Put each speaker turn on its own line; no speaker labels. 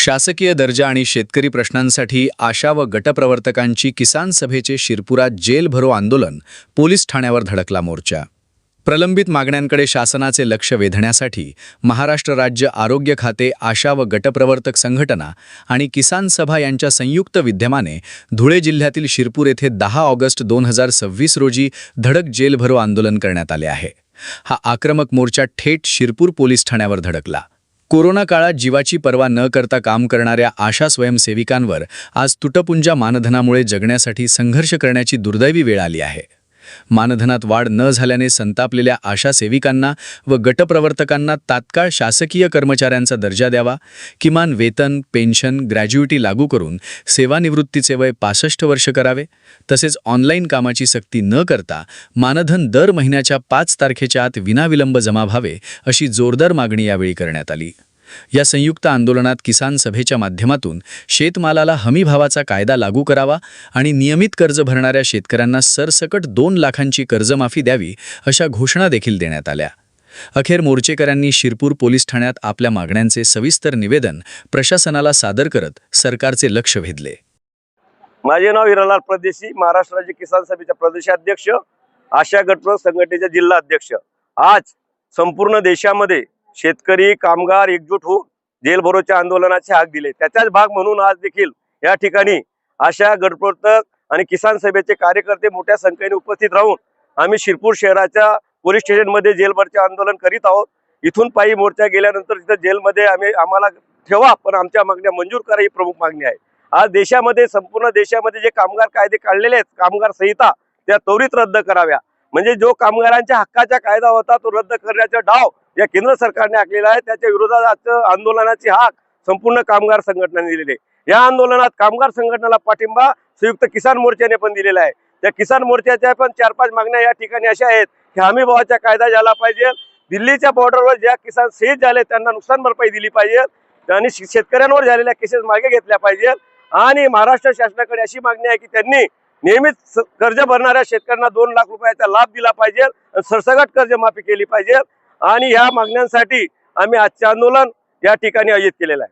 शासकीय दर्जा आणि शेतकरी प्रश्नांसाठी आशा व गटप्रवर्तकांची किसान सभेचे शिरपुरात जेल भरो आंदोलन, पोलीस ठाण्यावर धडकला मोर्चा. प्रलंबित मागण्यांकडे शासनाचे लक्ष वेधण्यासाठी महाराष्ट्र राज्य आरोग्य खाते, आशा व गटप्रवर्तक संघटना आणि किसान सभा यांच्या संयुक्त विद्यमाने धुळे जिल्ह्यातील शिरपूर येथे 10 ऑगस्ट 2026 रोजी धडक जेल भरो आंदोलन करण्यात आले आहे. हा आक्रमक मोर्चा थेट शिरपूर पोलीस ठाण्यावर धडकला. कोरोना काळात जीवाची पर्वा न करता काम करणाऱ्या आशा स्वयंसेविकांवर आज तुटपुंजा मानधनामुळे जगण्यासाठी संघर्ष करण्याची दुर्दैवी वेळ आली आहे. मानधनात वाढ न झाल्याने संतापलेल्या आशा सेविकांना व गटप्रवर्तकांना तात्काळ शासकीय कर्मचाऱ्यांचा दर्जा द्यावा, किमान वेतन, पेन्शन, ग्रॅज्युइटी लागू करून सेवानिवृत्तीचे वय 65 वर्ष करावे, तसेच ऑनलाईन कामाची सक्ती न करता मानधन दर महिन्याच्या 5 तारखेच्या आत विनाविलंब जमा व्हावे, अशी जोरदार मागणी यावेळी करण्यात आली. या संयुक्त आंदोलनात किसान सभेच्या माध्यमातून शेतमालाला हमीभावाचा कायदा लागू करावा आणि नियमित कर्ज भरणाऱ्या शेतकऱ्यांना सरसकट 2 लाखांची कर्जमाफी द्यावी, अशा घोषणा देखील देण्यात आल्या. अखेर मोर्चेकऱ्यांनी शिरपूर पोलीस ठाण्यात आपल्या मागण्यांचे सविस्तर निवेदन प्रशासनाला सादर करत सरकारचे लक्ष वेधले.
माझे नाव हिरालाल परदेशी, महाराष्ट्र राज्य किसान सभेचा प्रदेशाध्यक्ष, आशा गटप्रवर्तक संघटनेचा जिल्हा अध्यक्ष. आज संपूर्ण देशामध्ये शेतकरी कामगार एकजूट होऊन जेल भरोच्या आंदोलनाचे हाक दिले. त्याचाच भाग म्हणून आज देखील या ठिकाणी आशा गटप्रवर्तक आणि किसान सभेचे कार्यकर्ते मोठ्या संख्येने उपस्थित राहून आम्ही शिरपूर शहराच्या पोलीस स्टेशनमध्ये जेलभरचे आंदोलन करीत आहोत. इथून पायी मोर्चा गेल्यानंतर तिथं जेलमध्ये आम्हाला ठेवा, पण आमच्या मागण्या मंजूर करा, ही प्रमुख मागणी आहे. आज देशामध्ये, संपूर्ण देशामध्ये जे कामगार कायदे काढलेले आहेत, कामगार संहिता, त्या त्वरित रद्द कराव्या. म्हणजे जो कामगारांच्या हक्काचा कायदा होता तो रद्द करण्याचा डाव या केंद्र सरकारने आखलेला आहे. त्याच्या विरोधात आंदोलनाची हाक संपूर्ण कामगार संघटनांनी दिलेली आहे. या आंदोलनात कामगार संघटनेला पाठिंबा संयुक्त किसान मोर्चाने पण दिलेला आहे. त्या किसान मोर्चाच्या पण 4-5 मागण्या या ठिकाणी अशा आहेत की हमी भावाचा कायदा झाला पाहिजे, दिल्लीच्या बॉर्डरवर ज्या किसान शहीद झाले त्यांना नुकसान भरपाई दिली पाहिजे आणि शेतकऱ्यांवर झालेल्या केसेस मागे घेतल्या पाहिजे. आणि महाराष्ट्र शासनाकडे अशी मागणी आहे की त्यांनी नियमित कर्ज भरणाऱ्या शेतकऱ्यांना 2 लाख रुपयाचा लाभ दिला पाहिजे, सरसकट कर्जमाफी केली पाहिजे. आणि ह्या मागण्यांसाठी आम्ही आजचे आंदोलन या ठिकाणी आयोजित केलेलं आहे.